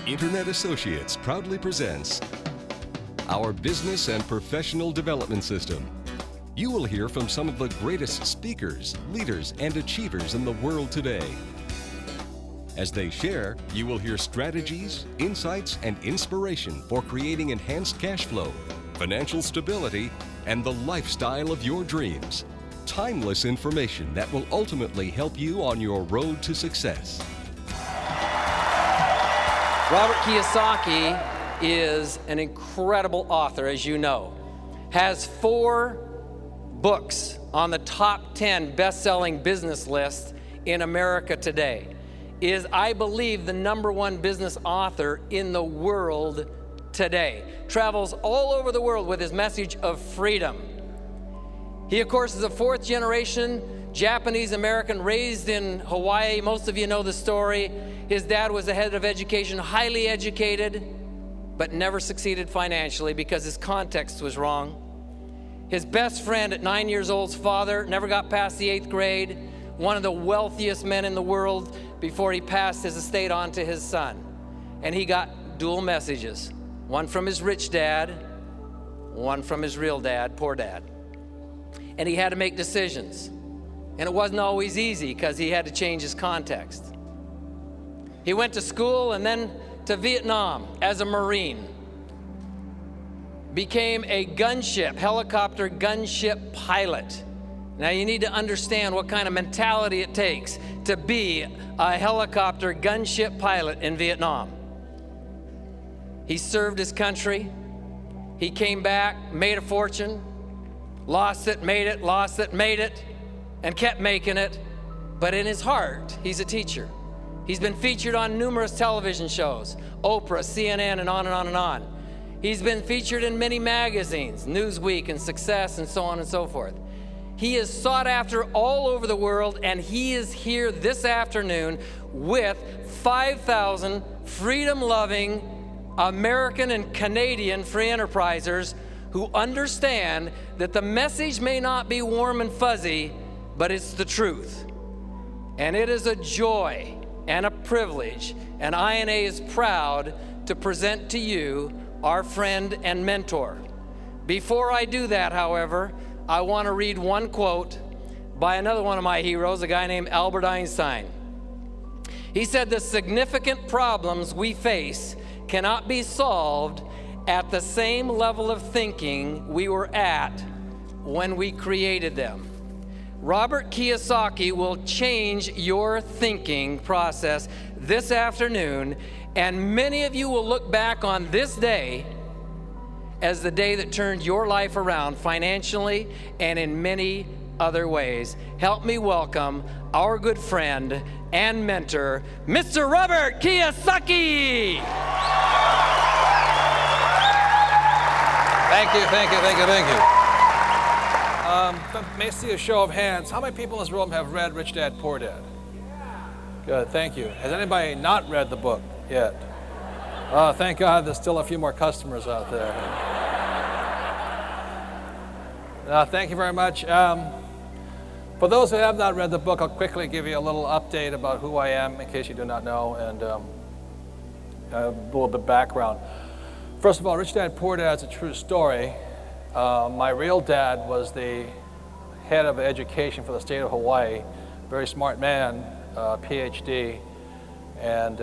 Internet Associates proudly presents our Business and Professional Development System. You will hear from some of the greatest speakers, leaders, and achievers in the world today. As they share, you will hear strategies, insights, and inspiration for creating enhanced cash flow, financial stability, and the lifestyle of your dreams. Timeless information that will ultimately help you on your road to success. Robert Kiyosaki is an incredible author, as you know. Has 4 books on the top 10 best-selling business list in America today. Is, I believe, the #1 business author in the world today. Travels all over the world with his message of freedom. He, of course, is a 4th generation Japanese American raised in Hawaii. Most of you know the story. His dad was the head of education, highly educated, but never succeeded financially because his context was wrong. His best friend at 9 years old's father never got past the 8th grade, one of the wealthiest men in the world, before he passed his estate on to his son. And he got dual messages, one from his rich dad, one from his real dad, poor dad. And he had to make decisions. And it wasn't always easy because he had to change his context. He went to school and then to Vietnam as a Marine. Became a helicopter gunship pilot. Now you need to understand what kind of mentality it takes to be a helicopter gunship pilot in Vietnam. He served his country. He came back, made a fortune, lost it, made it, lost it, made it, and kept making it. But in his heart, he's a teacher. He's been featured on numerous television shows, Oprah, CNN, and on and on and on. He's been featured in many magazines, Newsweek and Success and so on and so forth. He is sought after all over the world, and he is here this afternoon with 5,000 freedom-loving American and Canadian free enterprisers who understand that the message may not be warm and fuzzy, but it's the truth. And it is a joy and a privilege, and INA is proud to present to you our friend and mentor. Before I do that, however, I want to read one quote by another one of my heroes, a guy named Albert Einstein. He said, "The significant problems we face cannot be solved at the same level of thinking we were at when we created them." Robert Kiyosaki will change your thinking process this afternoon, and many of you will look back on this day as the day that turned your life around financially and in many other ways. Help me welcome our good friend and mentor, Mr. Robert Kiyosaki. Thank you, thank you, thank you, thank you. May I see a show of hands? How many people in this room have read Rich Dad, Poor Dad? Good, thank you. Has anybody not read the book yet? Oh, thank God there's still a few more customers out there. Thank you very much. For those who have not read the book, I'll quickly give you a little update about who I am in case you do not know, and a little bit of background. First of all, Rich Dad, Poor Dad is a true story. My real dad was the head of education for the state of Hawaii, very smart man, PhD, and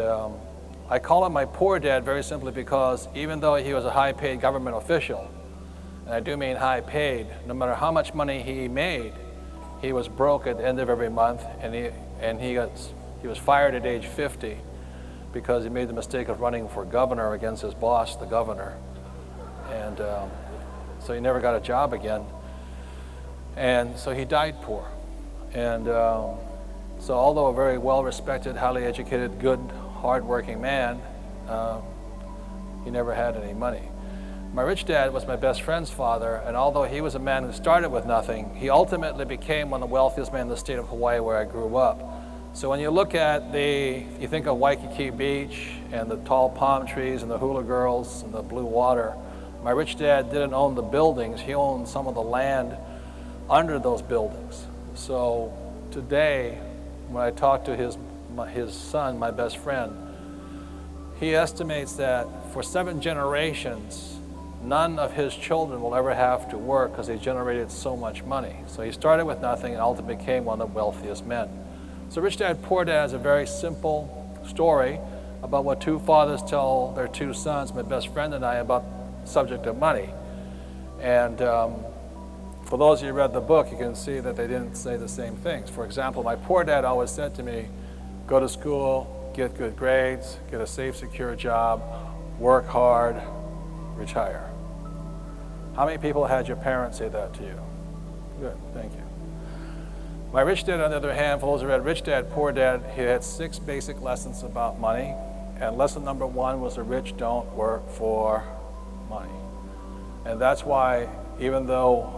I call him my poor dad very simply because even though he was a high-paid government official, and I do mean high-paid, no matter how much money he made, he was broke at the end of every month, and he was fired at age 50 because he made the mistake of running for governor against his boss, the governor, and so he never got a job again, and so he died poor. And so although a very well-respected, highly educated, good, hard-working man, he never had any money. My rich dad was my best friend's father, and although he was a man who started with nothing, he ultimately became one of the wealthiest men in the state of Hawaii where I grew up. So when you look at you think of Waikiki Beach and the tall palm trees and the hula girls and the blue water, my rich dad didn't own the buildings, he owned some of the land under those buildings. So today, when I talk to his son, my best friend, he estimates that for 7 generations, none of his children will ever have to work because they generated so much money. So he started with nothing and ultimately became one of the wealthiest men. So Rich Dad, Poor Dad is a very simple story about what 2 fathers tell their 2 sons, my best friend and I, about the subject of money. And for those of you who read the book, you can see that they didn't say the same things. For example, my poor dad always said to me, go to school, get good grades, get a safe, secure job, work hard, retire. How many people had your parents say that to you? Good, thank you. My rich dad, on the other hand, for those who read Rich Dad, Poor Dad, he had 6 basic lessons about money. And lesson number 1 was the rich don't work for money. And that's why, even though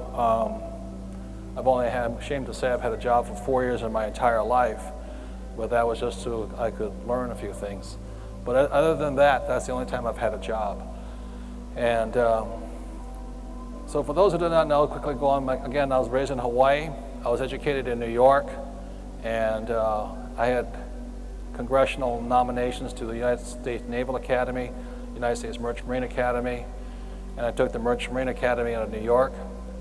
I'm ashamed to say I've had a job for 4 years in my entire life, but that was just so I could learn a few things. But other than that, that's the only time I've had a job. And so for those who do not know, quickly go on, again, I was raised in Hawaii. I was educated in New York, and I had congressional nominations to the United States Naval Academy, United States Merchant Marine Academy, and I took the Merchant Marine Academy out of New York.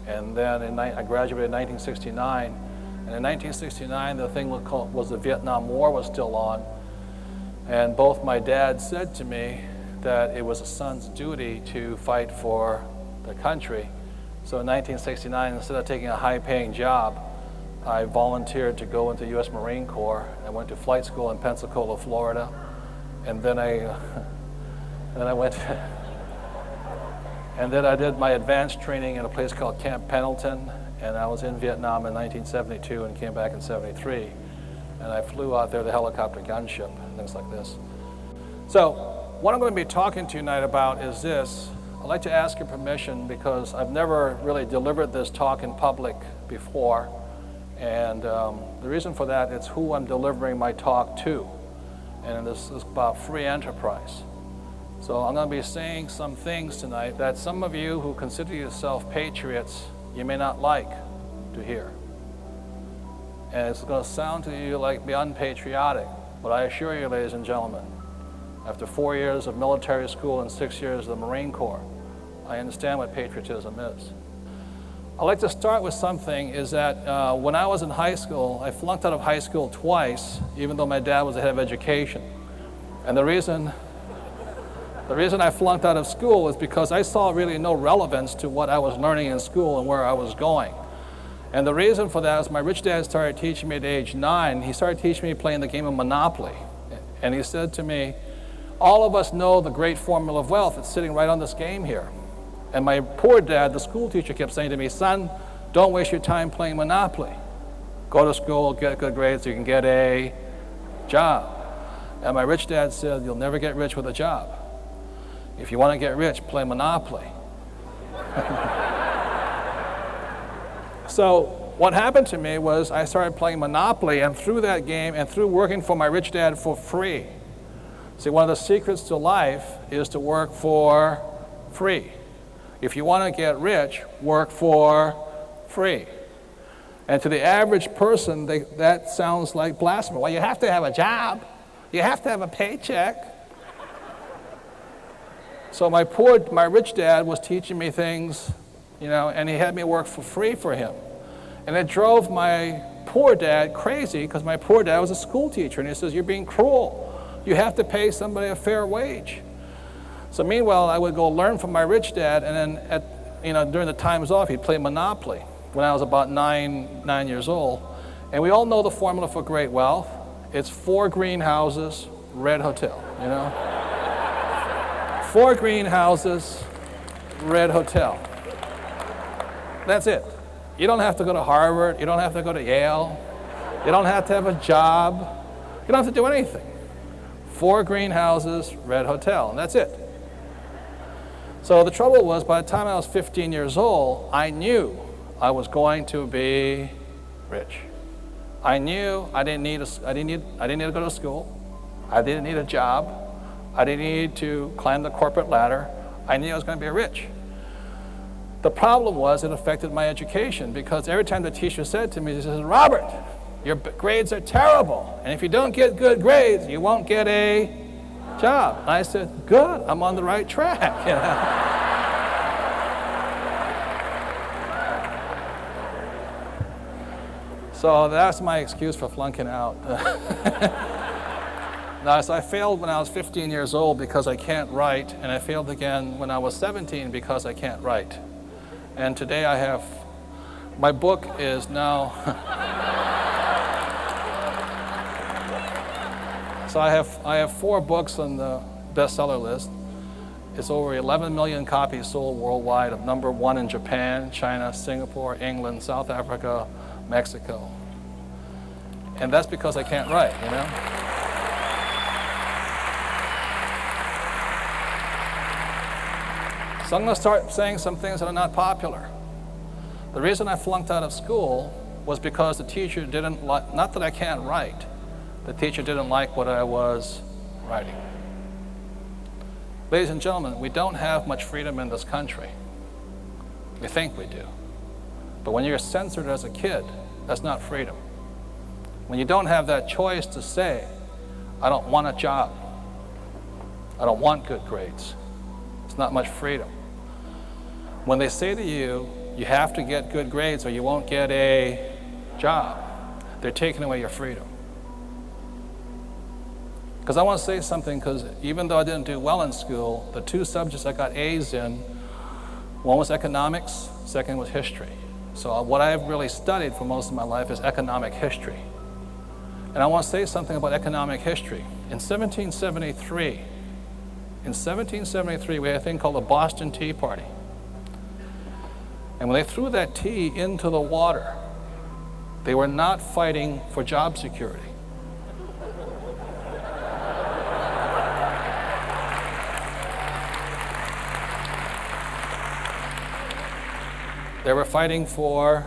And then I graduated in 1969. And in 1969, the thing was the Vietnam War was still on. And both my dads said to me that it was a son's duty to fight for the country. So in 1969, instead of taking a high-paying job, I volunteered to go into the U.S. Marine Corps. I went to flight school in Pensacola, Florida. And then I went... And then I did my advanced training in a place called Camp Pendleton, and I was in Vietnam in 1972 and came back in 73. And I flew out there the helicopter gunship, things like this. So what I'm going to be talking to you tonight about is this. I'd like to ask your permission because I've never really delivered this talk in public before. And the reason for that is who I'm delivering my talk to. And this is about free enterprise. So I'm going to be saying some things tonight that some of you who consider yourself patriots, you may not like to hear. And it's going to sound to you like unpatriotic, but I assure you, ladies and gentlemen, after 4 years of military school and 6 years of the Marine Corps, I understand what patriotism is. I'd like to start with something is that when I was in high school, I flunked out of high school twice, even though my dad was the head of education. And the reason I flunked out of school was because I saw really no relevance to what I was learning in school and where I was going. And the reason for that is my rich dad started teaching me at age 9. He started teaching me playing the game of Monopoly. And he said to me, all of us know the great formula of wealth. It's sitting right on this game here. And my poor dad, the school teacher, kept saying to me, son, don't waste your time playing Monopoly. Go to school, get good grades so you can get a job. And my rich dad said, you'll never get rich with a job. If you want to get rich, play Monopoly. So what happened to me was I started playing Monopoly, and through that game and through working for my rich dad for free. See, one of the secrets to life is to work for free. If you want to get rich, work for free. And to the average person, that sounds like blasphemy. Well, you have to have a job. You have to have a paycheck. So my rich dad was teaching me things, and he had me work for free for him. And it drove my poor dad crazy because my poor dad was a school teacher, and he says, you're being cruel. You have to pay somebody a fair wage. So meanwhile, I would go learn from my rich dad, and then during the times off, he'd play Monopoly when I was about nine years old. And we all know the formula for great wealth. It's 4 greenhouses, red hotel, 4 greenhouses, red hotel. That's it. You don't have to go to Harvard. You don't have to go to Yale. You don't have to have a job. You don't have to do anything. 4 greenhouses, red hotel, and that's it. So the trouble was, by the time I was 15 years old, I knew I was going to be rich. I knew I didn't need to go to school. I didn't need a job. I didn't need to climb the corporate ladder. I knew I was going to be rich. The problem was it affected my education because every time the teacher said to me, he says, Robert, your grades are terrible. And if you don't get good grades, you won't get a job. And I said, good, I'm on the right track. You know? So that's my excuse for flunking out. Now, so I failed when I was 15 years old because I can't write, and I failed again when I was 17 because I can't write. And today I have, my book is now, so I have 4 books on the bestseller list. It's over 11 million copies sold worldwide, of number 1 in Japan, China, Singapore, England, South Africa, Mexico. And that's because I can't write, you know? So I'm going to start saying some things that are not popular. The reason I flunked out of school was because the teacher didn't like, not that I can't write, the teacher didn't like what I was writing. Ladies and gentlemen, we don't have much freedom in this country. We think we do. But when you're censored as a kid, that's not freedom. When you don't have that choice to say, I don't want a job, I don't want good grades, it's not much freedom. When they say to you, you have to get good grades or you won't get a job, they're taking away your freedom. Because I want to say something, because even though I didn't do well in school, the 2 subjects I got A's in, one was economics, second was history. So what I've really studied for most of my life is economic history. And I want to say something about economic history. In 1773, we had a thing called the Boston Tea Party. And when they threw that tea into the water, they were not fighting for job security. They were fighting for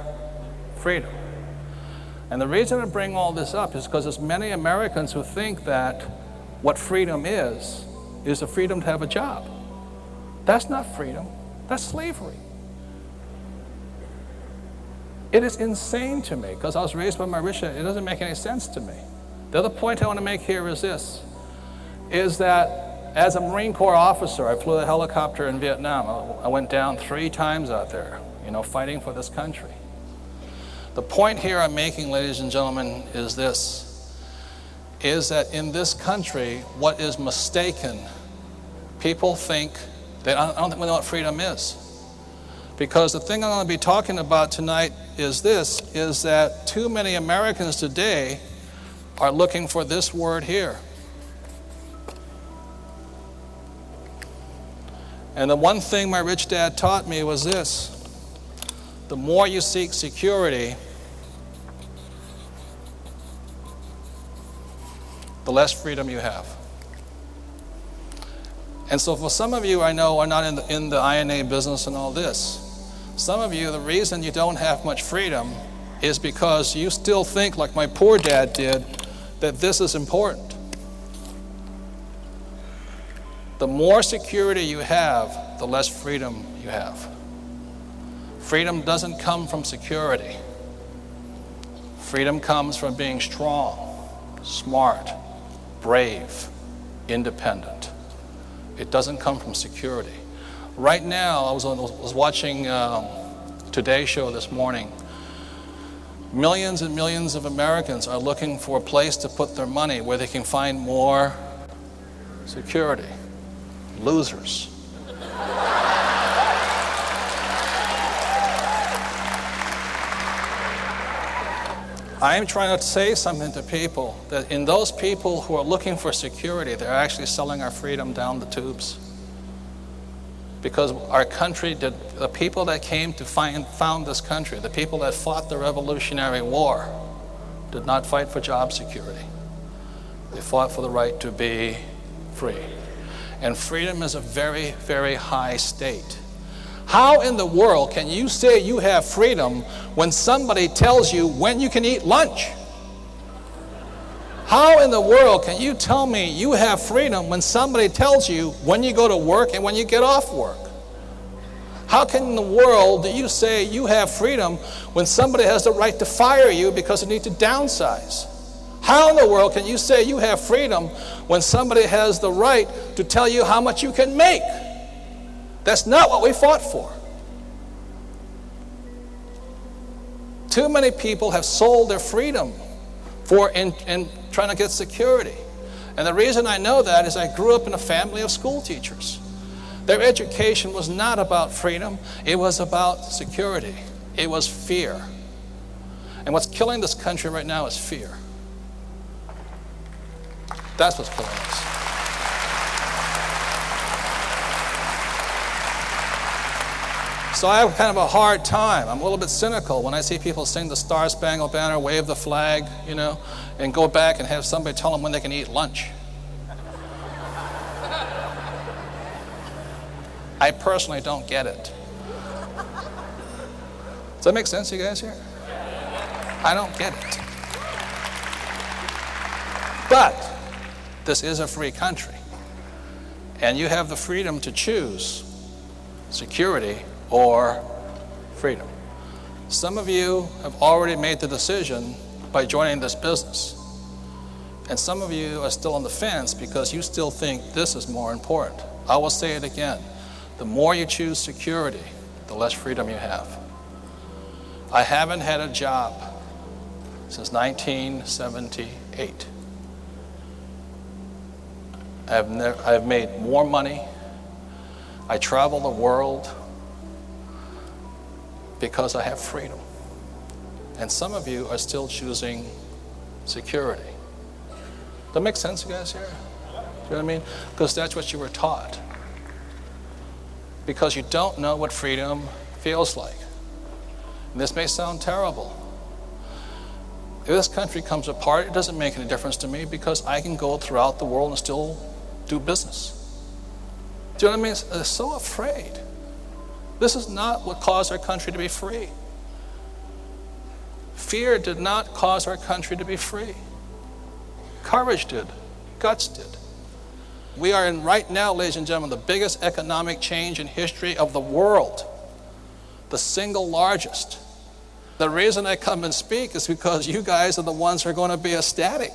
freedom. And the reason I bring all this up is because there's many Americans who think that what freedom is the freedom to have a job. That's not freedom, that's slavery. It is insane to me, because I was raised by my rich dad. It doesn't make any sense to me. The other point I want to make here is this, is that as a Marine Corps officer, I flew a helicopter in Vietnam. I went down 3 times out there, you know, fighting for this country. The point here I'm making, ladies and gentlemen, is this, is that in this country, what is mistaken, people think that I don't think we know what freedom is. Because the thing I'm going to be talking about tonight is this, is that too many Americans today are looking for this word here. And the one thing my rich dad taught me was this: the more you seek security, the less freedom you have. And so for some of you I know are not in the INA business and all this. Some of you, the reason you don't have much freedom is because you still think, like my poor dad did, that this is important. The more security you have, the less freedom you have. Freedom doesn't come from security. Freedom comes from being strong, smart, brave, independent. It doesn't come from security. Right now, I was watching Today Show this morning. Millions and millions of Americans are looking for a place to put their money where they can find more security. Losers. I am trying to say something to people, that in those people who are looking for security, they're actually selling our freedom down the tubes. Because our country, the people that came to found this country, the people that fought the Revolutionary War, did not fight for job security. They fought for the right to be free. And freedom is a very, very high state. How in the world can you say you have freedom when somebody tells you when you can eat lunch? How in the world can you tell me you have freedom when somebody tells you when you go to work and when you get off work? How can in the world do you say you have freedom when somebody has the right to fire you because they need to downsize? How in the world can you say you have freedom when somebody has the right to tell you how much you can make? That's not what we fought for. Too many people have sold their freedom in trying to get security. And the reason I know that is I grew up in a family of school teachers. Their education was not about freedom. It was about security. It was fear. And what's killing this country right now is fear. That's what's killing us. So I have kind of a hard time. I'm a little bit cynical when I see people sing the Star Spangled Banner, wave the flag, and go back and have somebody tell them when they can eat lunch. I personally don't get it. Does that make sense, you guys here? I don't get it. But this is a free country. And you have the freedom to choose security or freedom. Some of you have already made the decision by joining this business. And some of you are still on the fence because you still think this is more important. I will say it again. The more you choose security, the less freedom you have. I haven't had a job since 1978. I've made more money. I travel the world because I have freedom. And some of you are still choosing security. Does that make sense, you guys here? Do you know what I mean? Because that's what you were taught. Because you don't know what freedom feels like. And this may sound terrible. If this country comes apart, it doesn't make any difference to me because I can go throughout the world and still do business. Do you know what I mean? They're so afraid. This is not what caused our country to be free. Fear did not cause our country to be free. Courage did. Guts did. We are in right now, ladies and gentlemen, the biggest economic change in history of the world. The single largest. The reason I come and speak is because you guys are the ones who are going to be ecstatic.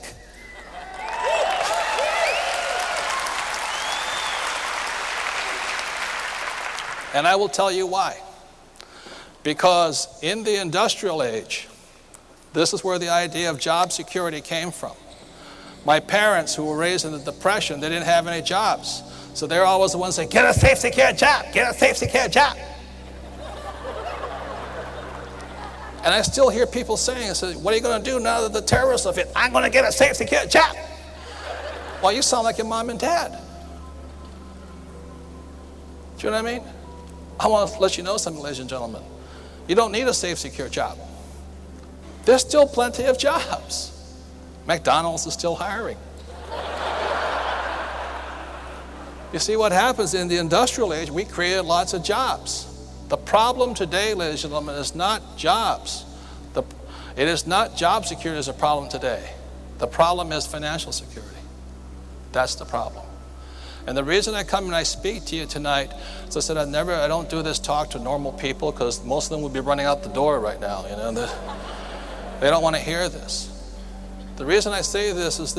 And I will tell you why. Because in the industrial age, this is where the idea of job security came from. My parents, who were raised in the Depression, they didn't have any jobs. So they're always the ones saying, get a safe, secure job, get a safe, secure job. And I still hear people saying, what are you going to do now that the terrorists have hit? I'm going to get a safe, secure job. Well, you sound like your mom and dad. Do you know what I mean? I want to let you know something, ladies and gentlemen. You don't need a safe, secure job. There's still plenty of jobs. McDonald's is still hiring. You see what happens in the industrial age, we created lots of jobs. The problem today, ladies and gentlemen, is not jobs. It is not job security is a problem today. The problem is financial security. That's the problem. And the reason I come and I speak to you tonight is I said I don't do this talk to normal people because most of them would be running out the door right now. They don't want to hear this. The reason I say this is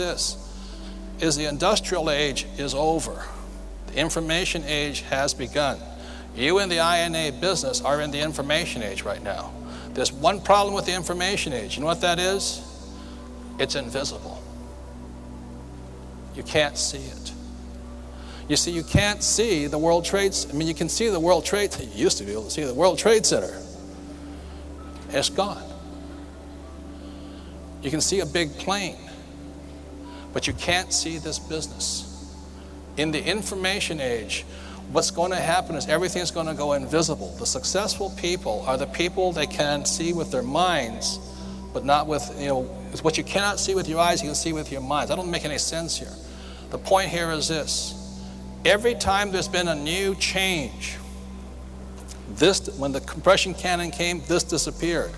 the industrial age is over. The information age has begun. You in the INA business are in the information age right now. There's one problem with the information age. You know what that is? It's invisible. You can't see it. You see, you can't see the World Trade Center. You can see the World Trade Center. You used to be able to see the World Trade Center. It's gone. You can see a big plane, but you can't see this business. In the information age, what's going to happen is everything's going to go invisible. The successful people are the people they can see with their minds, but not with, what you cannot see with your eyes, you can see with your minds. That don't make any sense here. The point here is this. Every time there's been a new change, when the compression cannon came, this disappeared.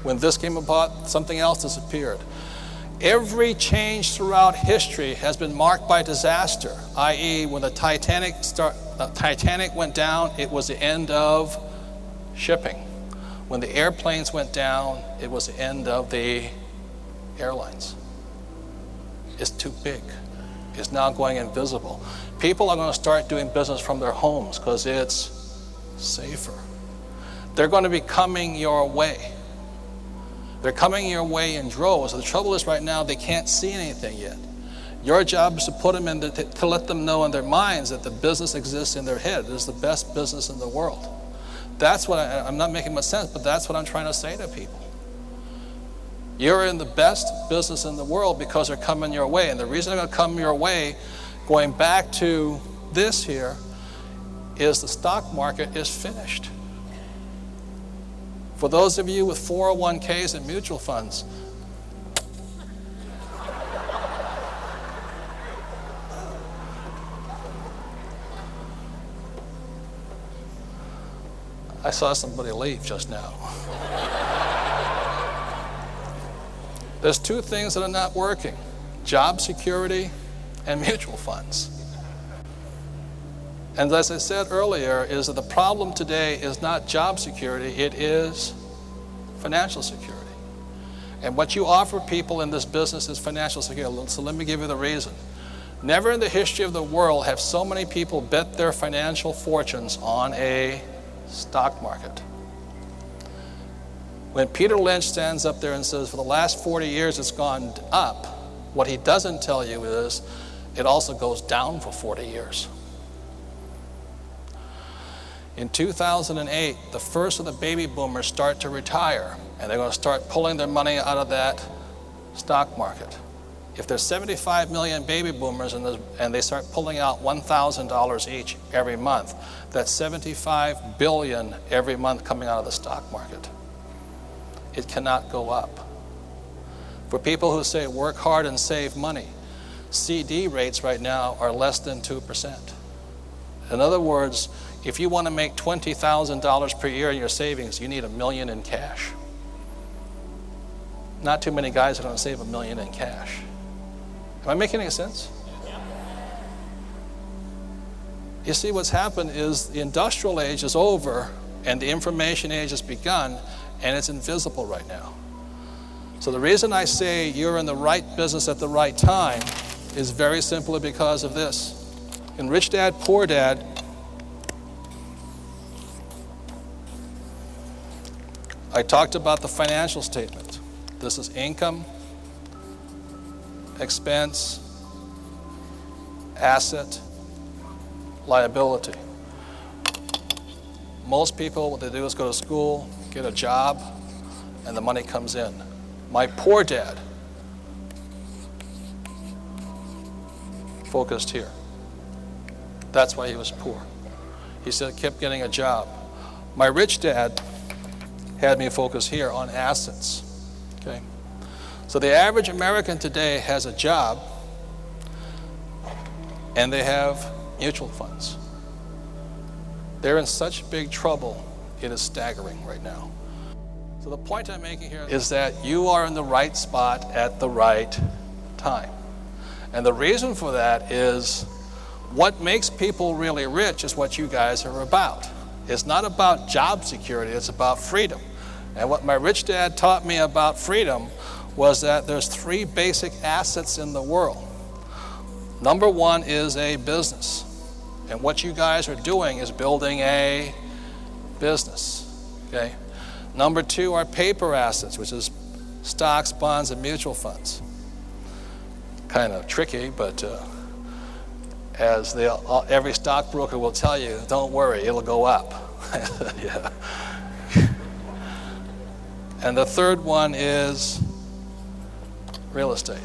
When this came about, something else disappeared. Every change throughout history has been marked by disaster, i.e. when the Titanic went down, it was the end of shipping. When the airplanes went down, it was the end of the airlines. is too big. It's now going invisible. People are going to start doing business from their homes because it's safer. They're going to be coming your way. They're coming your way in droves. The trouble is right now they can't see anything yet. Your job is to put them in, to let them know in their minds that the business exists in their head. It is the best business in the world. That's what I'm not making much sense, but that's what I'm trying to say to people. You're in the best business in the world because they're coming your way. And the reason they're going to come your way, going back to this here, is the stock market is finished. For those of you with 401ks and mutual funds, I saw somebody leave just now. There's two things that are not working: job security and mutual funds. And as I said earlier, is that the problem today is not job security, it is financial security. And what you offer people in this business is financial security. So let me give you the reason. Never in the history of the world have so many people bet their financial fortunes on a stock market. When Peter Lynch stands up there and says, for the last 40 years it's gone up, what he doesn't tell you is it also goes down for 40 years. In 2008, the first of the baby boomers start to retire, and they're going to start pulling their money out of that stock market. If there's 75 million baby boomers and they start pulling out $1,000 each every month, that's 75 billion every month coming out of the stock market. It cannot go up. For people who say work hard and save money, CD rates right now are less than 2%. In other words, if you want to make $20,000 per year in your savings, you need $1 million in cash. Not too many guys are going to save $1 million in cash. Am I making any sense? You see, what's happened is the industrial age is over and the information age has begun, and it's invisible right now. So the reason I say you're in the right business at the right time is very simply because of this. In Rich Dad, Poor Dad, I talked about the financial statement. This is income, expense, asset, liability. Most people, what they do is go to school, get a job, and the money comes in. My poor dad focused here. That's why he was poor. He said, kept getting a job. My rich dad had me focus here on assets. Okay? So the average American today has a job and they have mutual funds. They're in such big trouble, it is staggering right now. So the point I'm making here is that you are in the right spot at the right time. And the reason for that is what makes people really rich is what you guys are about. It's not about job security, it's about freedom. And what my rich dad taught me about freedom was that there's 3 basic assets in the world. Number 1 is a business. And what you guys are doing is building a business, okay? Number 2 are paper assets, which is stocks, bonds, and mutual funds. Kind of tricky, but as every stockbroker will tell you, don't worry, it'll go up. Yeah. And the third one is real estate.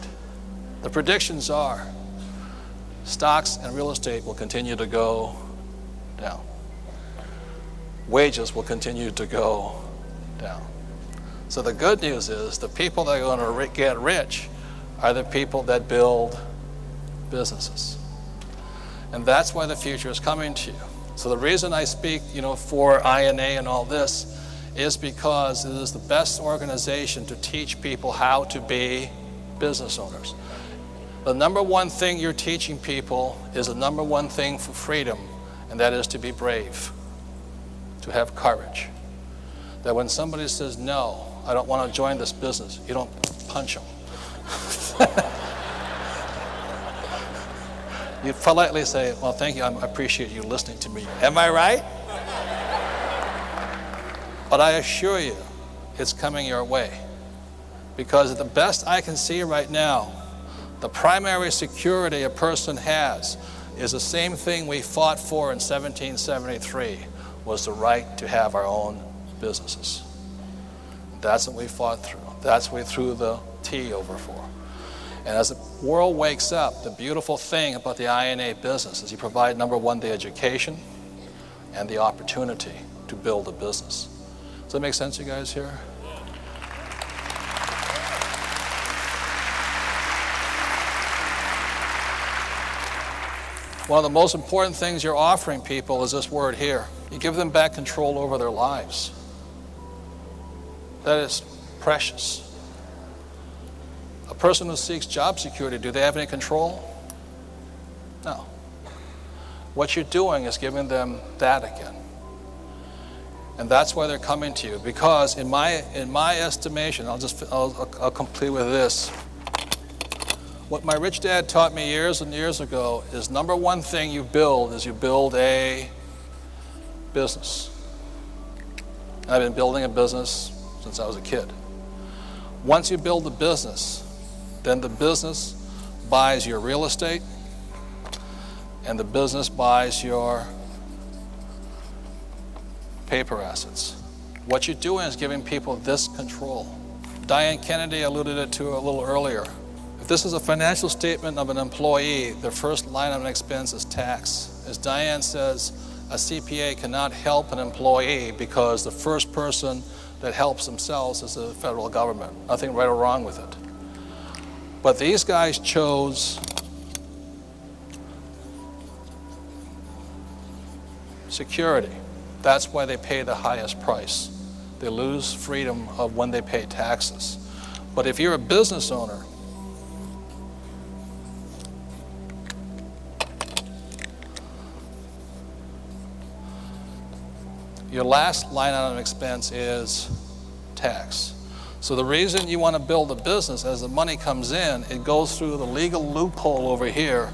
The predictions are stocks and real estate will continue to go down. Wages will continue to go down. So the good news is the people that are going to get rich are the people that build businesses. And that's why the future is coming to you. So the reason I speak, for INA and all this is because it is the best organization to teach people how to be business owners. The number 1 thing you're teaching people is the number 1 thing for freedom, and that is to be brave, to have courage. That when somebody says, no, I don't want to join this business, you don't punch them. You politely say, well, thank you, I appreciate you listening to me. Am I right? But I assure you, it's coming your way. Because the best I can see right now, the primary security a person has is the same thing we fought for in 1773, was the right to have our own businesses. That's what we fought through. That's what we threw the T over for. And as the world wakes up, the beautiful thing about the INA business is you provide, number one, the education and the opportunity to build a business. Does that make sense, you guys here? One of the most important things you're offering people is this word here. You give them back control over their lives. That is precious. A person who seeks job security, do they have any control? No. What you're doing is giving them that again. And that's why they're coming to you. Because in my estimation, I'll complete with this. What my rich dad taught me years and years ago is number one thing you build is you build a business. I've been building a business since I was a kid. Once you build the business, then the business buys your real estate and the business buys your paper assets. What you're doing is giving people this control. Diane Kennedy alluded to it a little earlier. If this is a financial statement of an employee, the first line of an expense is tax. As Diane says, a CPA cannot help an employee because the first person that helps themselves is the federal government. Nothing right or wrong with it. But these guys chose security. That's why they pay the highest price. They lose freedom of when they pay taxes. But if you're a business owner, your last line item expense is tax. So the reason you want to build a business, as the money comes in, it goes through the legal loophole over here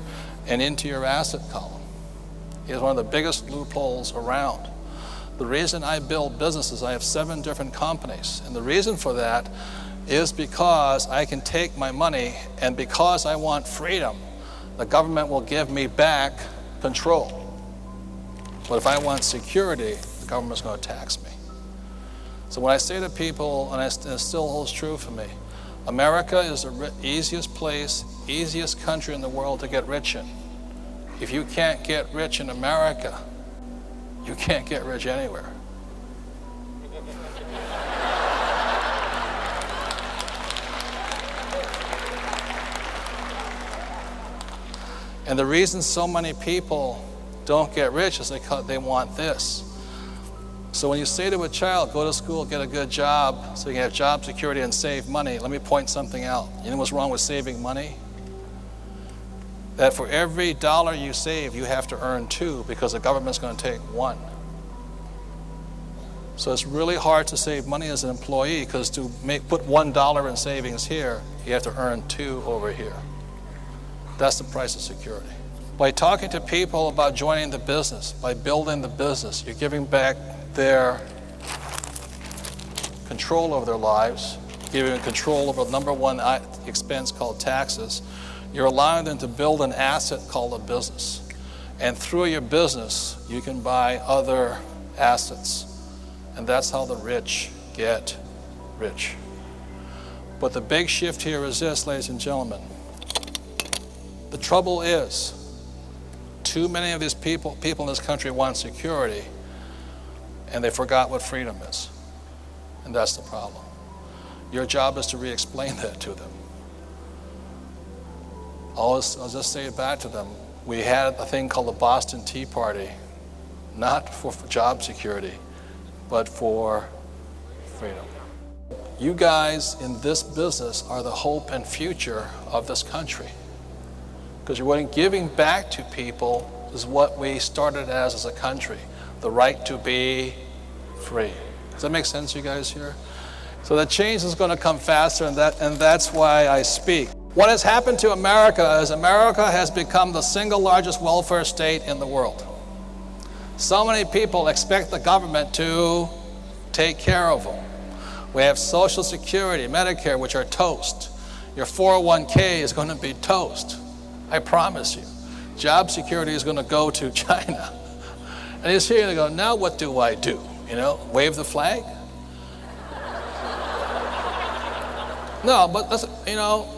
and into your asset column. It's one of the biggest loopholes around. The reason I build businesses, I have 7 different companies. And the reason for that is because I can take my money, and because I want freedom, the government will give me back control. But if I want security, the government's going to tax me. So when I say to people, and it still holds true for me, America is the easiest place, easiest country in the world to get rich in. If you can't get rich in America, you can't get rich anywhere. And the reason so many people don't get rich is because they want this. So when you say to a child, go to school, get a good job, so you can have job security and save money, let me point something out. You know what's wrong with saving money? That for every dollar you save, you have to earn 2 because the government's going to take 1. So it's really hard to save money as an employee because to put $1 in savings here, you have to earn 2 over here. That's the price of security. By talking to people about joining the business, by building the business, you're giving back their control over their lives, giving them control over number one expense called taxes. You're allowing them to build an asset called a business. And through your business, you can buy other assets. And that's how the rich get rich. But the big shift here is this, ladies and gentlemen. The trouble is, too many of these people in this country want security, and they forgot what freedom is. And that's the problem. Your job is to re-explain that to them. I'll just say it back to them. We had a thing called the Boston Tea Party, not for job security, but for freedom. You guys in this business are the hope and future of this country. Because what giving back to people is what we started as a country, the right to be free. Does that make sense, you guys here? So the change is going to come faster, and that's why I speak. What has happened to America is America has become the single largest welfare state in the world. So many people expect the government to take care of them. We have Social Security, Medicare, which are toast. Your 401k is going to be toast. I promise you. Job security is going to go to China. And he's here to go, now what do I do? You know, wave the flag? No, but that's, you know,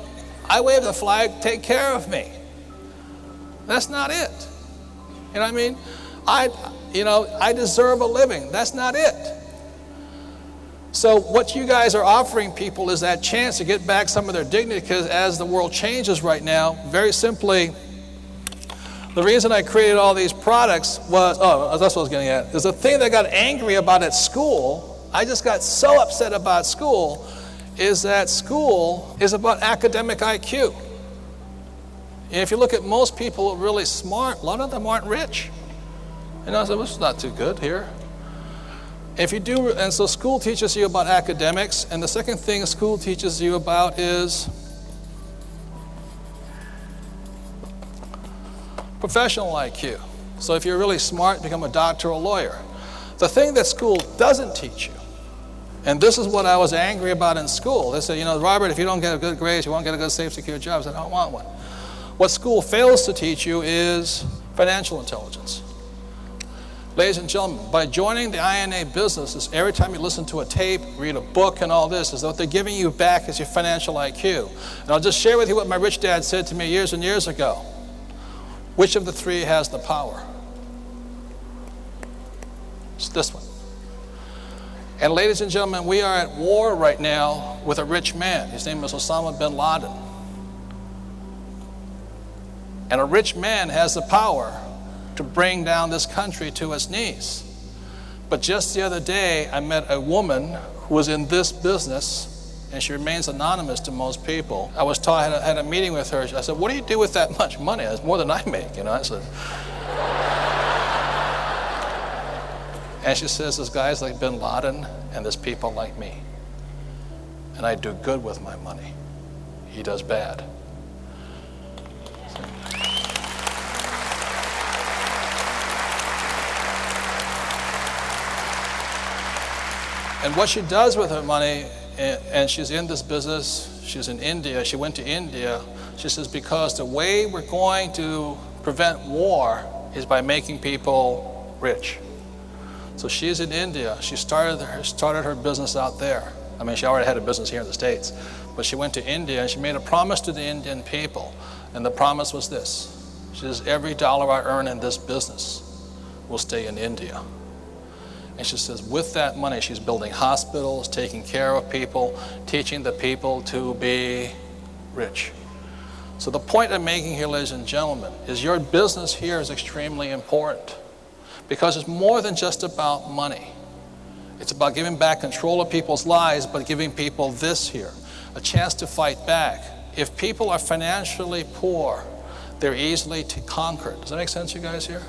I wave the flag, take care of me. That's not it. You know what I mean? I deserve a living. That's not it. So what you guys are offering people is that chance to get back some of their dignity, because as the world changes right now, very simply, the reason I created all these products was, that's what I was getting at, is the thing that I got angry about at school, I just got so upset about school, is that school is about academic IQ. And if you look at most people who are really smart, a lot of them aren't rich. And I said, well, this is not too good here. If you do, and so school teaches you about academics, and the second thing school teaches you about is professional IQ. So if you're really smart, become a doctor or a lawyer. The thing that school doesn't teach you, and this is what I was angry about in school. They said, you know, Robert, if you don't get a good grade, you won't get a good, safe, secure job. I said, I don't want one. What school fails to teach you is financial intelligence. Ladies and gentlemen, by joining the INA business, every time you listen to a tape, read a book and all this, is what they're giving you back is your financial IQ. And I'll just share with you what my rich dad said to me years and years ago. Which of the three has the power? It's this one. And ladies and gentlemen, we are at war right now with a rich man. His name is Osama bin Laden. And a rich man has the power to bring down this country to its knees. But just the other day, I met a woman who was in this business, and she remains anonymous to most people. I had a meeting with her. I said, what do you do with that much money? It's more than I make, you know. I said, and she says, there's guys like bin Laden, and there's people like me. And I do good with my money. He does bad. And what she does with her money, and she's in this business, she's in India, she went to India, she says, because the way we're going to prevent war is by making people rich. So she's in India, she started her business out there. I mean, she already had a business here in the States, but she went to India and she made a promise to the Indian people. And the promise was this. She says, every dollar I earn in this business will stay in India. And she says, with that money, she's building hospitals, taking care of people, teaching the people to be rich. So the point I'm making here, ladies and gentlemen, is your business here is extremely important because it's more than just about money. It's about giving back control of people's lives, but giving people this here, a chance to fight back. If people are financially poor, they're easily conquered. Does that make sense, you guys here?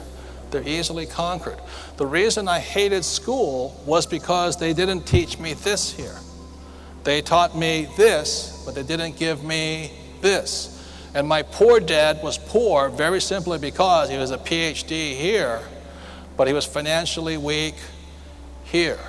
They're easily conquered. The reason I hated school was because they didn't teach me this here. They taught me this, but they didn't give me this. And my poor dad was poor very simply because he was a PhD here, but he was financially weak here.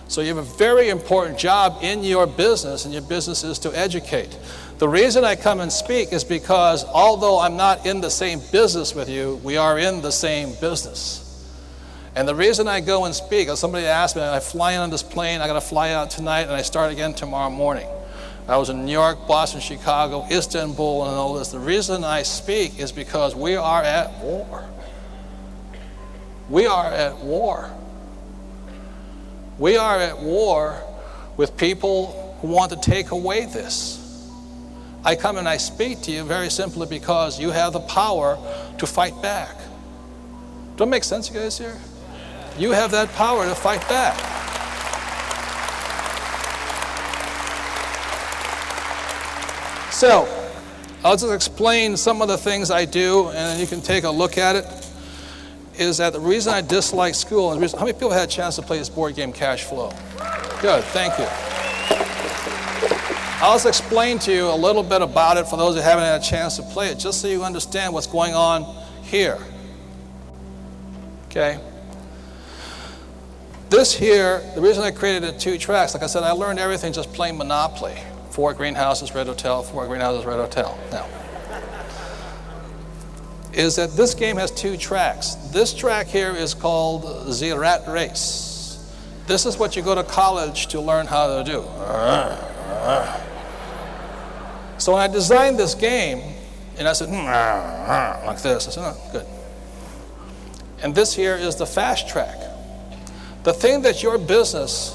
So you have a very important job in your business, and your business is to educate. The reason I come and speak is because although I'm not in the same business with you, we are in the same business. And the reason I go and speak, as somebody asked me, I fly in on this plane, I got to fly out tonight, and I start again tomorrow morning. I was in New York, Boston, Chicago, Istanbul, and all this. The reason I speak is because we are at war. We are at war. We are at war with people who want to take away this. I come and I speak to you very simply because you have the power to fight back. Don't make sense, you guys here? You have that power to fight back. So, I'll just explain some of the things I do, and then you can take a look at it. Is that the reason I dislike school, and how many people had a chance to play this board game, Cash Flow? Good, thank you. I'll just explain to you a little bit about it for those who haven't had a chance to play it, just so you understand what's going on here. Okay? This here, the reason I created it in 2 tracks, like I said, I learned everything just playing Monopoly. 4 greenhouses, red hotel, 4 greenhouses, red hotel. Now, is that this game has 2 tracks. This track here is called the rat race. This is what you go to college to learn how to do. So when I designed this game, and I said, like this, I said, oh, good. And this here is the fast track. The thing that your business,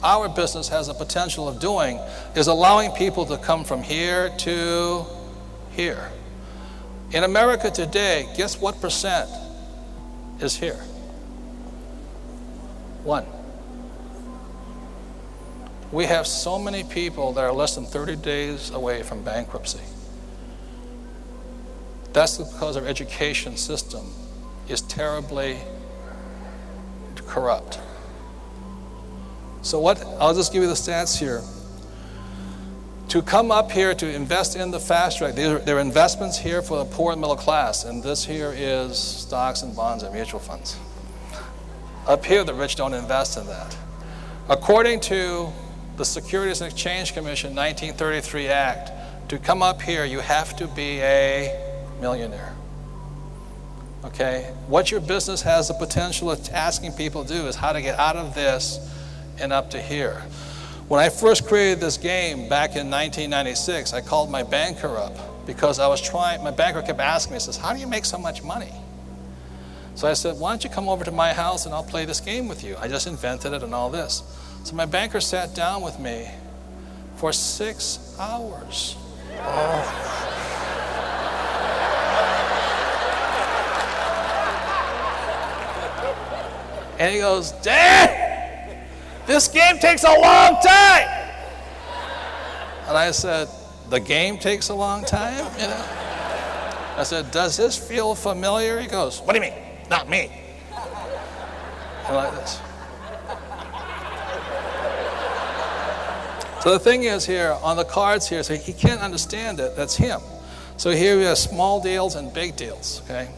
our business, has the potential of doing is allowing people to come from here to here. In America today, guess what percent is here? 1. We have so many people that are less than 30 days away from bankruptcy. That's because our education system is terribly corrupt. So I'll just give you the stats here. To come up here to invest in the fast track, there are investments here for the poor and middle class, and this here is stocks and bonds and mutual funds. Up here, the rich don't invest in that. According to the Securities and Exchange Commission 1933 Act, to come up here, you have to be a millionaire. Okay? What your business has the potential of asking people to do is how to get out of this and up to here. When I first created this game back in 1996, I called my banker up because my banker kept asking me, he says, how do you make so much money? So I said, why don't you come over to my house and I'll play this game with you. I just invented it and all this. So my banker sat down with me for 6 hours. Oh. And he goes, Dad, this game takes a long time. And I said, the game takes a long time? You know? I said, does this feel familiar? He goes, what do you mean? Not me. And like this. So the thing is here, on the cards here, so he can't understand it, that's him. So here we have small deals and big deals, okay?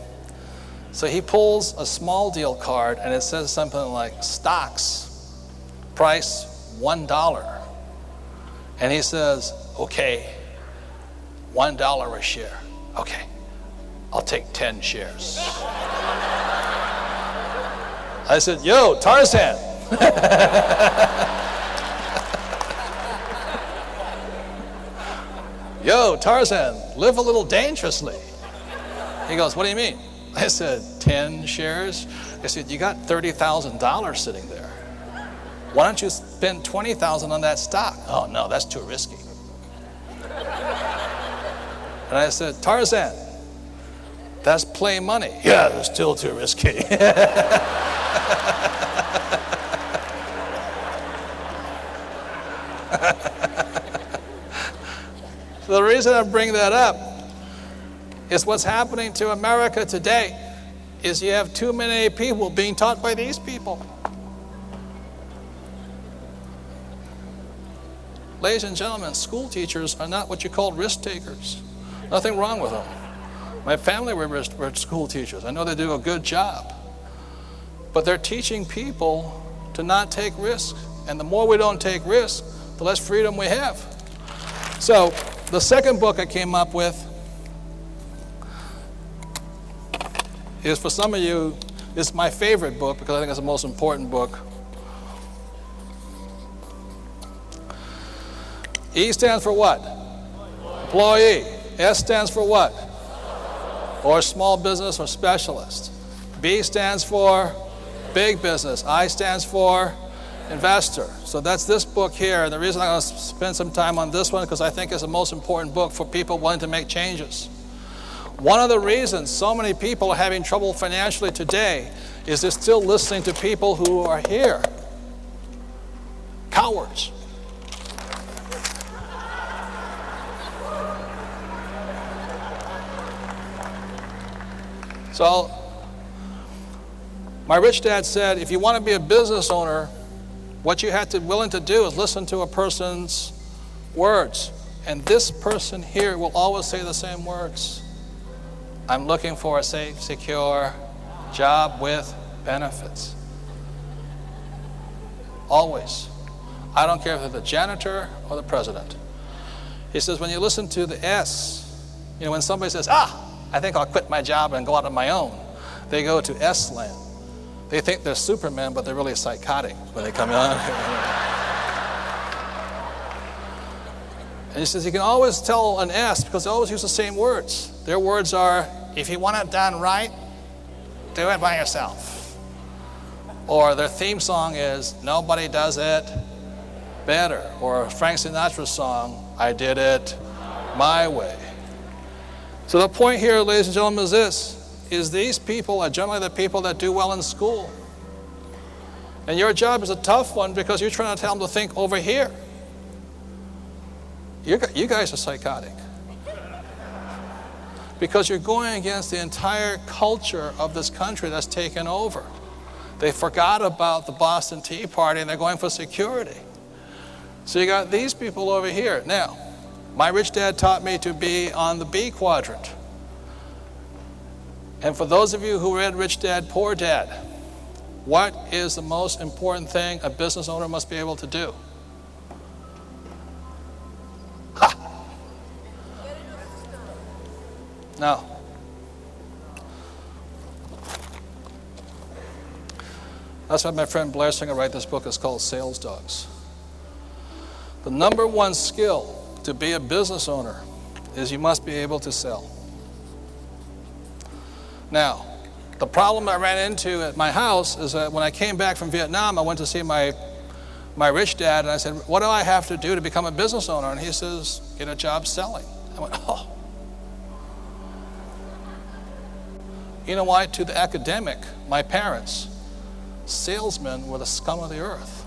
So he pulls a small deal card and it says something like stocks, price $1. And he says, okay, $1 a share. Okay, I'll take 10 shares. I said, yo, Tarzan. Yo, Tarzan, live a little dangerously. He goes, what do you mean? I said, 10 shares? I said, you got $30,000 sitting there. Why don't you spend $20,000 on that stock? Oh, no, that's too risky. And I said, Tarzan, that's play money. Yeah, it's still too risky. So the reason I bring that up is what's happening to America today is you have too many people being taught by these people. Ladies and gentlemen, school teachers are not what you call risk takers. Nothing wrong with them. My family were school teachers. I know they do a good job. But they're teaching people to not take risks. And the more we don't take risks, the less freedom we have. So the second book I came up with is, for some of you, it's my favorite book because I think it's the most important book. E stands for what? Employee. S stands for what? Or small business or specialist. B stands for big business. I stands for investor. So that's this book here. And the reason I'm going to spend some time on this one because I think it's the most important book for people wanting to make changes. One of the reasons so many people are having trouble financially today is they're still listening to people who are here. Cowards. So, my rich dad said, if you want to be a business owner, what you have to be willing to do is listen to a person's Words. And this person here will always say the same words. I'm looking for a safe, secure job with benefits. Always. I don't care if they're the janitor or the president. He says, when you listen to the S, when somebody says, I think I'll quit my job and go out on my own, they go to S land. They think they're Superman, but they're really psychotic when they come on. And he says, you can always tell an S because they always use the same words. Their words are, if you want it done right, do it by yourself. Or their theme song is, nobody does it better. Or Frank Sinatra's song, I did it my way. So the point here, ladies and gentlemen, is this, is these people are generally the people that do well in school. And your job is a tough one because you're trying to tell them to think over here. You guys are psychotic. Because you're going against the entire culture of this country that's taken over. They forgot about the Boston Tea Party and they're going for security. So you got these people over here. Now, my rich dad taught me to be on the B quadrant. And for those of you who read Rich Dad, Poor Dad, what is the most important thing a business owner must be able to do? No. That's why my friend Blair Singer wrote this book. It's called Sales Dogs. The number one skill to be a business owner is you must be able to sell. Now, the problem I ran into at my house is that when I came back from Vietnam, I went to see my rich dad, and I said, what do I have to do to become a business owner? And he says, get a job selling. I went, oh. You know why? To the academic, my parents, salesmen were the scum of the earth.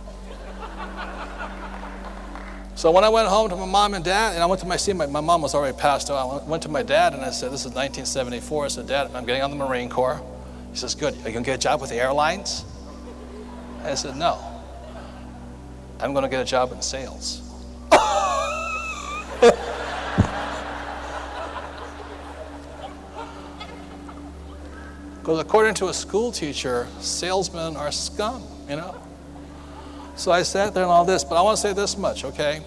So when I went home to my mom and dad, and I went to my mom was already passed out. I went to my dad and I said, this is 1974. I said, Dad, I'm getting on the Marine Corps. He says, good. Are you going to get a job with the airlines? I said, no. I'm going to get a job in sales. Because according to a school teacher, salesmen are scum, So I sat there and all this, but I want to say this much, okay?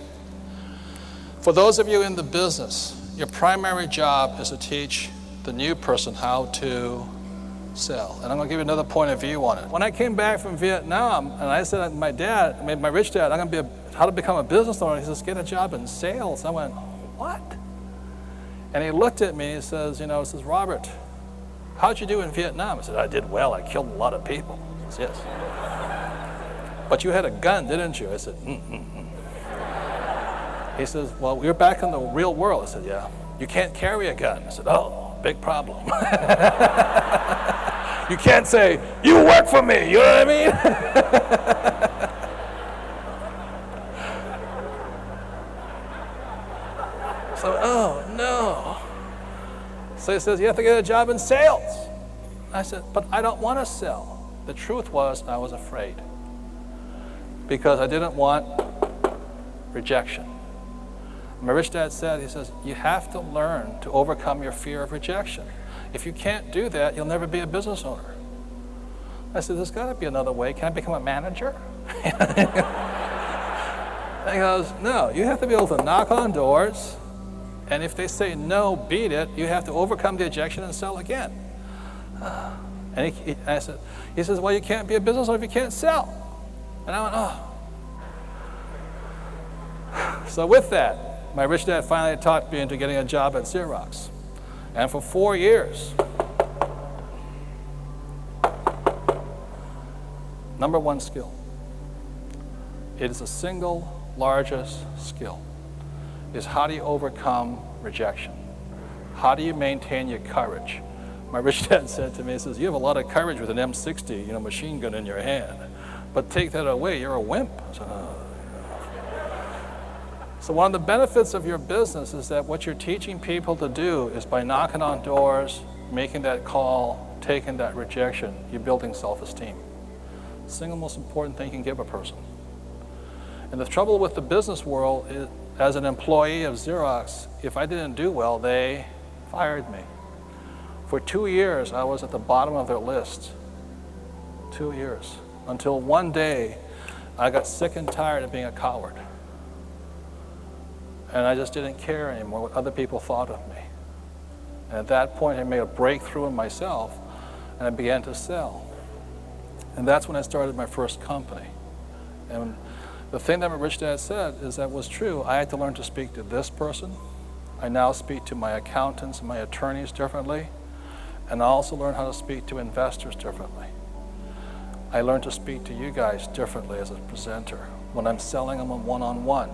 For those of you in the business, your primary job is to teach the new person how to sell. And I'm going to give you another point of view on it. When I came back from Vietnam, and I said to my rich dad, I'm going to be how to become a business owner. He says, get a job in sales. I went, what? And he looked at me and he says, he says, Robert, how'd you do in Vietnam? I said, I did well. I killed a lot of people. He says, yes. But you had a gun, didn't you? I said, He says, well, you're back in the real world. I said, yeah. You can't carry a gun. I said, oh, big problem. You can't say, you work for me. You know what I mean? So, oh, no. So he says, you have to get a job in sales. I said, but I don't want to sell. The truth was, I was afraid. Because I didn't want rejection. My rich dad said, he says, you have to learn to overcome your fear of rejection. If you can't do that, you'll never be a business owner. I said, there's got to be another way. Can I become a manager? And he goes, no, you have to be able to knock on doors, and if they say no, beat it. You have to overcome the rejection and sell again. And he says, well, you can't be a business owner if you can't sell. And I went, oh. So with that, my rich dad finally talked me into getting a job at Xerox. And for 4 years, number one skill. It is the single largest skill, is how do you overcome rejection? How do you maintain your courage? My rich dad said to me, he says, you have a lot of courage with an M60, machine gun in your hand. But take that away, you're a wimp. So one of the benefits of your business is that what you're teaching people to do is by knocking on doors, making that call, taking that rejection, you're building self-esteem. Single most important thing you can give a person. And the trouble with the business world is, as an employee of Xerox, if I didn't do well, they fired me. For 2 years, I was at the bottom of their list. 2 years. Until one day, I got sick and tired of being a coward. And I just didn't care anymore what other people thought of me. And at that point, I made a breakthrough in myself, and I began to sell. And that's when I started my first company. And the thing that my rich dad said is that was true. I had to learn to speak to this person. I now speak to my accountants and my attorneys differently. And I also learned how to speak to investors differently. I learned to speak to you guys differently as a presenter when I'm selling them one-on-one.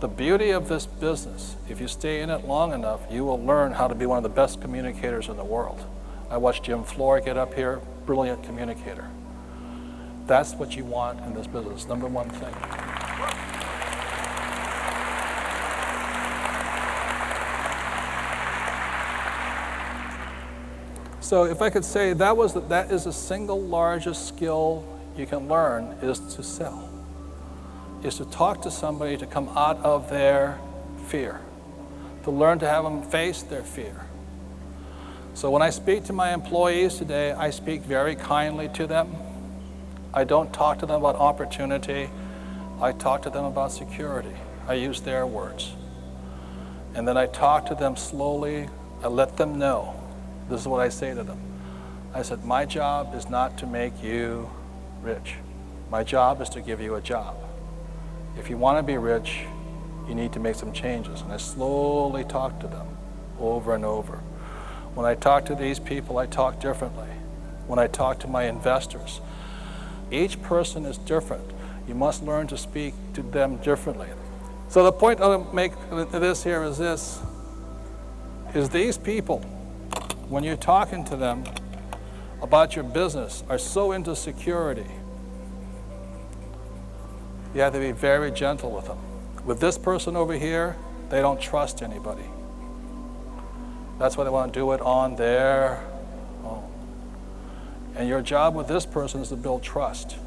The beauty of this business, if you stay in it long enough, you will learn how to be one of the best communicators in the world. I watched Jim Floyd get up here, brilliant communicator. That's what you want in this business, number one thing. So if I could say that is the single largest skill you can learn is to sell, is to talk to somebody to come out of their fear, to learn to have them face their fear. So when I speak to my employees today, I speak very kindly to them. I don't talk to them about opportunity. I talk to them about security. I use their words. And then I talk to them slowly. I let them know. This is what I say to them. I said, my job is not to make you rich. My job is to give you a job. If you want to be rich, you need to make some changes. And I slowly talk to them over and over. When I talk to these people, I talk differently. When I talk to my investors, each person is different. You must learn to speak to them differently. So the point I'll make this here is this, is these people, when you're talking to them about your business, are so into security. You have to be very gentle with them. With this person over here, they don't trust anybody. That's why they want to do it on their own. And your job with this person is to build trust.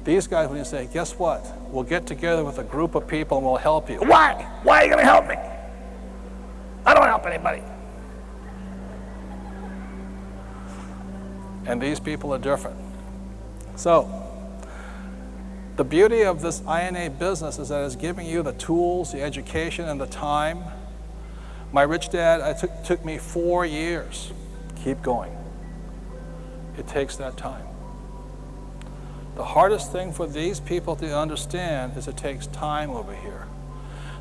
These guys, when you say, guess what? We'll get together with a group of people and we'll help you. Why? Why are you going to help me? I don't help anybody. And these people are different. So, the beauty of this INA business is that it's giving you the tools, the education, and the time. My rich dad, it took me 4 years. Keep going. It takes that time. The hardest thing for these people to understand is it takes time over here.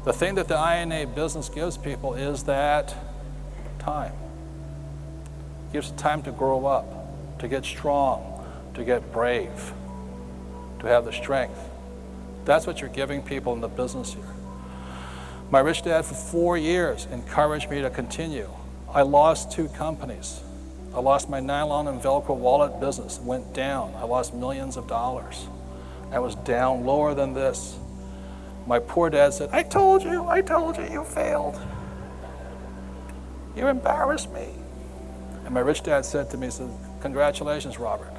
The thing that the INA business gives people is that time. It gives time to grow up, to get strong, to get brave, to have the strength. That's what you're giving people in the business here. My rich dad for 4 years encouraged me to continue. I lost 2 companies. I lost my nylon and Velcro wallet business. It went down. I lost millions of dollars. I was down lower than this. My poor dad said, I told you, you failed. You embarrassed me. And my rich dad said to me, he said, congratulations, Robert.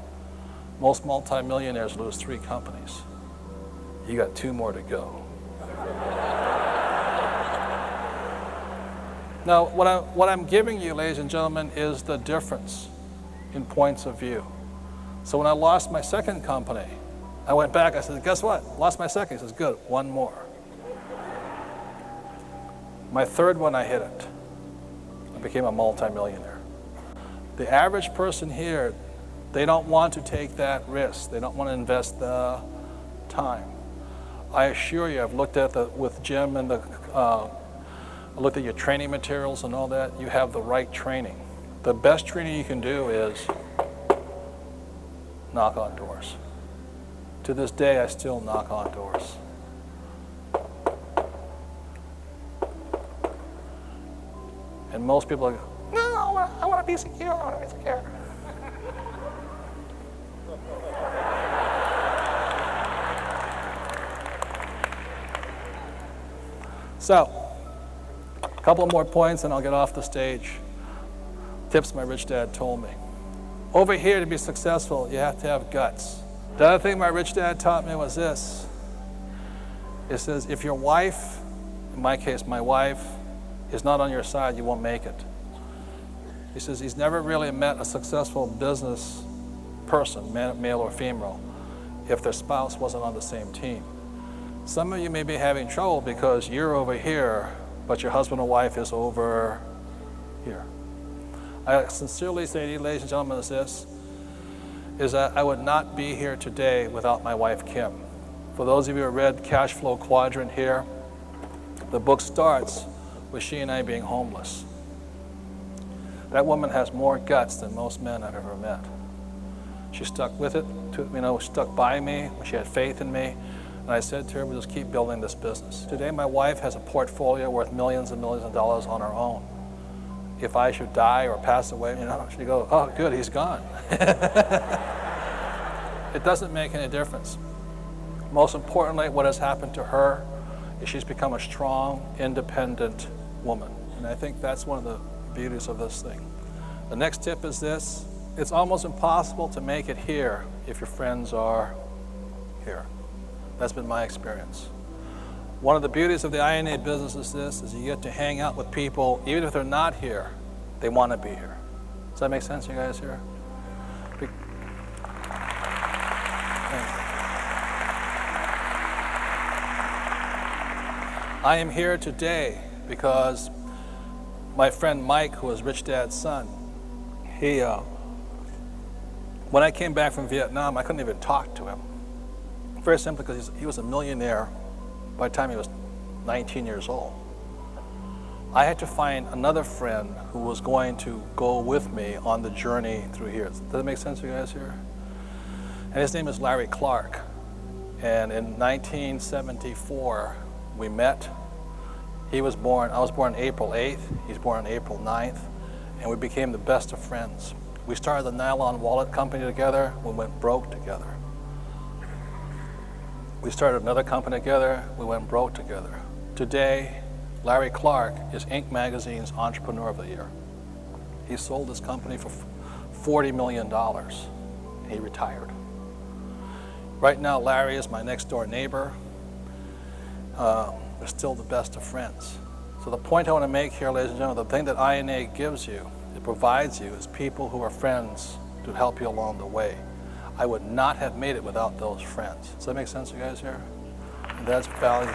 Most multimillionaires lose 3 companies. You got 2 more to go. Now, what I'm giving you, ladies and gentlemen, is the difference in points of view. So when I lost my second company, I went back, I said, guess what? Lost my second. He says, good, 1 more. My third one, I hit it. I became a multimillionaire. The average person here, they don't want to take that risk. They don't want to invest the time. I assure you, I've looked at with Jim and I looked at your training materials and all that. You have the right training. The best training you can do is knock on doors. To this day, I still knock on doors. And most people are, no, I want to be secure, I want to be secure. So, a couple more points and I'll get off the stage. Tips my rich dad told me. Over here, to be successful, you have to have guts. The other thing my rich dad taught me was this. It says, if your wife, in my case, my wife, is not on your side, you won't make it. He says he's never really met a successful business person, male or female, if their spouse wasn't on the same team. Some of you may be having trouble because you're over here, but your husband or wife is over here. I sincerely say to you, ladies and gentlemen, is that I would not be here today without my wife, Kim. For those of you who read Cash Flow Quadrant here, the book starts with she and I being homeless. That woman has more guts than most men I've ever met. She stuck with it, stuck by me, she had faith in me, and I said to her, we'll just keep building this business. Today my wife has a portfolio worth millions and millions of dollars on her own. If I should die or pass away, she'd go, oh good, he's gone. It doesn't make any difference. Most importantly, what has happened to her is she's become a strong, independent woman. And I think that's one of the beauties of this thing. The next tip is this: it's almost impossible to make it here if your friends are here. That's been my experience. One of the beauties of the INA business is you get to hang out with people, even if they're not here, they want to be here. Does that make sense, you guys here? I am here today because my friend Mike, who was Rich Dad's son, when I came back from Vietnam, I couldn't even talk to him. Very simply because he was a millionaire by the time he was 19 years old. I had to find another friend who was going to go with me on the journey through here. Does that make sense to you guys here? And his name is Larry Clark. And in 1974, we met. I was born April 8th, he's born on April 9th, and we became the best of friends. We started the Nylon Wallet Company together, we went broke together. We started another company together, we went broke together. Today, Larry Clark is Inc. Magazine's Entrepreneur of the Year. He sold his company for $40 million. He retired. Right now, Larry is my next door neighbor. We're still the best of friends. So the point I want to make here, ladies and gentlemen, the thing that INA gives you, it provides you, is people who are friends to help you along the way. I would not have made it without those friends. Does that make sense to you guys here? And that's valuable.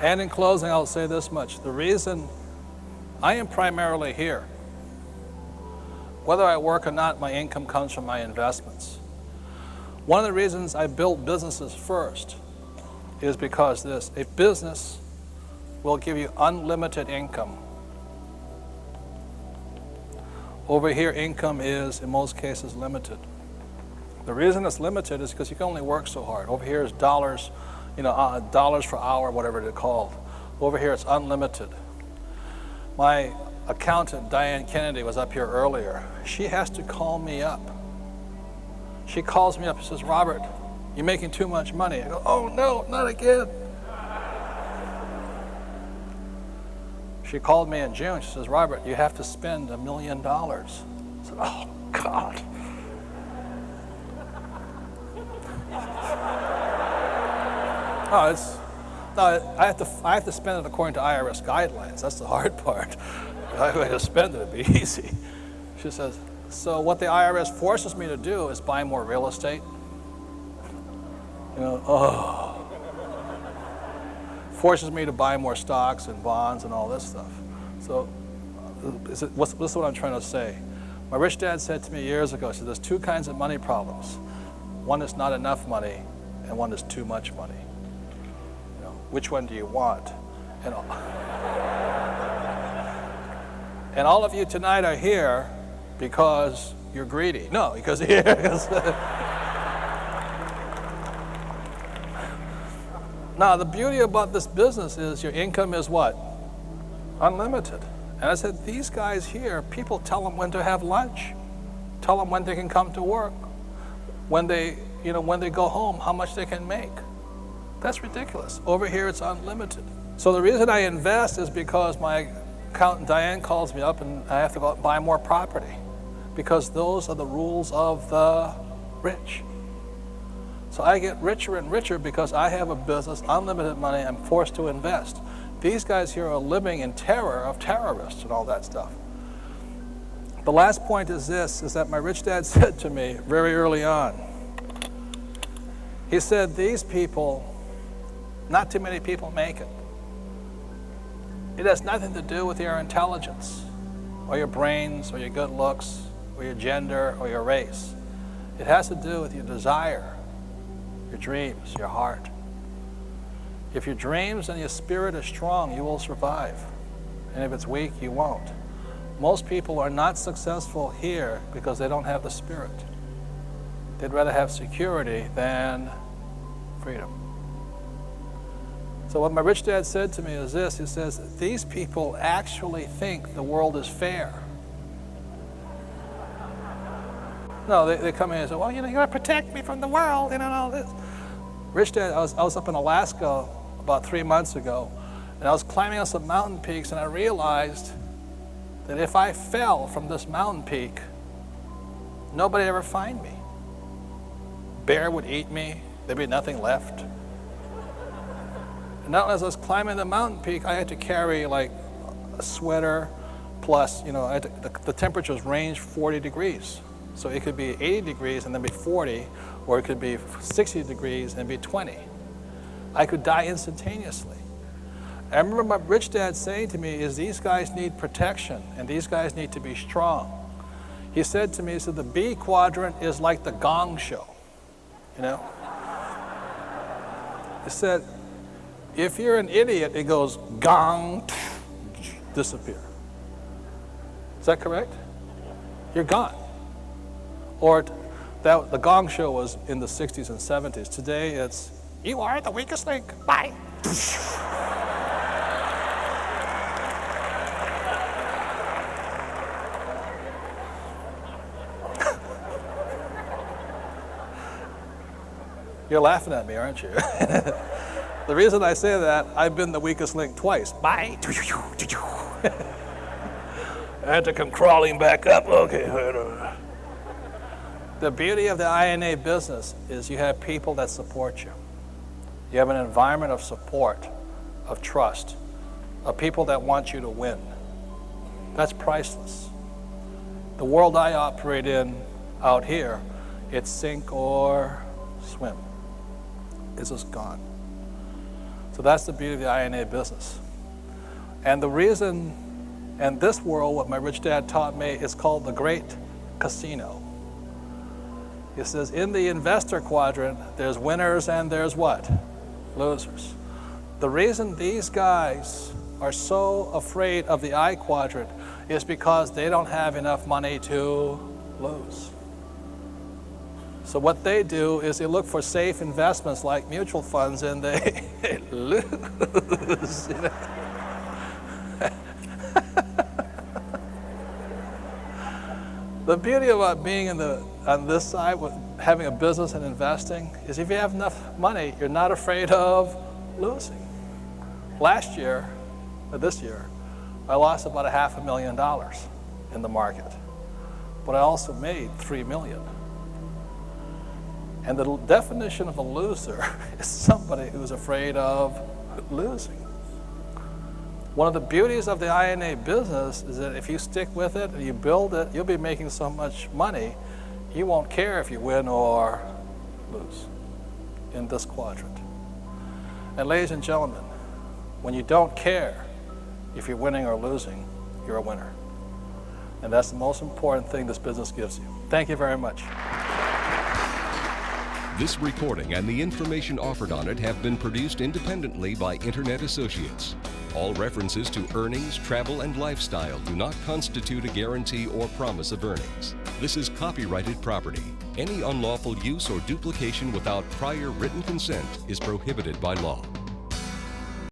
And in closing, I'll say this much. The reason I am primarily here, whether I work or not, my income comes from my investments. One of the reasons I built businesses first is because a business will give you unlimited income. Over here, income is, in most cases, limited. The reason it's limited is because you can only work so hard. Over here is dollars, dollars per hour, whatever they're called. Over here, it's unlimited. My accountant, Diane Kennedy, was up here earlier. She has to call me up. She calls me up and says, Robert, you're making too much money. I go, oh no, not again. She called me in June. She says, Robert, you have to spend $1 million. I said, oh God. I have to spend it according to IRS guidelines. That's the hard part. If I were to spend it, it'd be easy. She says, so what the IRS forces me to do is buy more real estate. Forces me to buy more stocks and bonds and all this stuff. So this is what I'm trying to say. My rich dad said to me years ago, he said, there's two kinds of money problems. One is not enough money, and one is too much money. Which one do you want? And all of you tonight are here because you're greedy. No, because you're here. Now, the beauty about this business is your income is what? Unlimited. And I said, these guys here, people tell them when to have lunch. Tell them when they can come to work. When they go home, how much they can make. That's ridiculous. Over here, it's unlimited. So the reason I invest is because my accountant, Diane, calls me up and I have to go out and buy more property. because those are the rules of the rich. So I get richer and richer because I have a business, unlimited money, I'm forced to invest. These guys here are living in terror of terrorists and all that stuff. The last point is this, is that my rich dad said to me very early on, he said, these people, not too many people make it. It has nothing to do with your intelligence, or your brains, or your good looks, or your gender, or your race. It has to do with your desire, your dreams, your heart. If your dreams and your spirit are strong, you will survive. And if it's weak, you won't. Most people are not successful here because they don't have the spirit. They'd rather have security than freedom. So what my rich dad said to me is this, he says, these people actually think the world is fair. No, they come in and say, well, you gotta protect me from the world, and all this. Rich dad, I was up in Alaska about 3 months ago, and I was climbing on some mountain peaks, and I realized that if I fell from this mountain peak, nobody would ever find me. Bear would eat me, there'd be nothing left. And now as I was climbing the mountain peak, I had to carry like a sweater, plus, the temperatures range 40 degrees. So it could be 80 degrees and then be 40, or it could be 60 degrees and be 20. I could die instantaneously. I remember my rich dad saying to me is these guys need protection and these guys need to be strong. He said to me, he said, the B quadrant is like the gong show, He said, if you're an idiot, it goes gong, disappear. Is that correct? You're gone. Or the gong show was in the 60s and 70s. Today it's, you are the weakest link, bye. You're laughing at me, aren't you? The reason I say that, I've been the weakest link twice. Bye. I had to come crawling back up. Okay. The beauty of the INA business is you have people that support you. You have an environment of support, of trust, of people that want you to win. That's priceless. The world I operate in out here, it's sink or swim. It's just gone. So that's the beauty of the INA business. And the reason, and this world, what my rich dad taught me, is called the Great Casino. He says in the investor quadrant, there's winners and there's what? Losers. The reason these guys are so afraid of the I quadrant is because they don't have enough money to lose. So what they do is they look for safe investments like mutual funds and they lose. The beauty about being on this side, with having a business and investing, is if you have enough money, you're not afraid of losing. Last year, or this year, I lost about $500,000 in the market, but I also made $3 million. And the definition of a loser is somebody who's afraid of losing. One of the beauties of the INA business is that if you stick with it and you build it, you'll be making so much money, you won't care if you win or lose in this quadrant. And ladies and gentlemen, when you don't care if you're winning or losing, you're a winner. And that's the most important thing this business gives you. Thank you very much. This recording and the information offered on it have been produced independently by Internet Associates. All references to earnings, travel, and lifestyle do not constitute a guarantee or promise of earnings. This is copyrighted property. Any unlawful use or duplication without prior written consent is prohibited by law.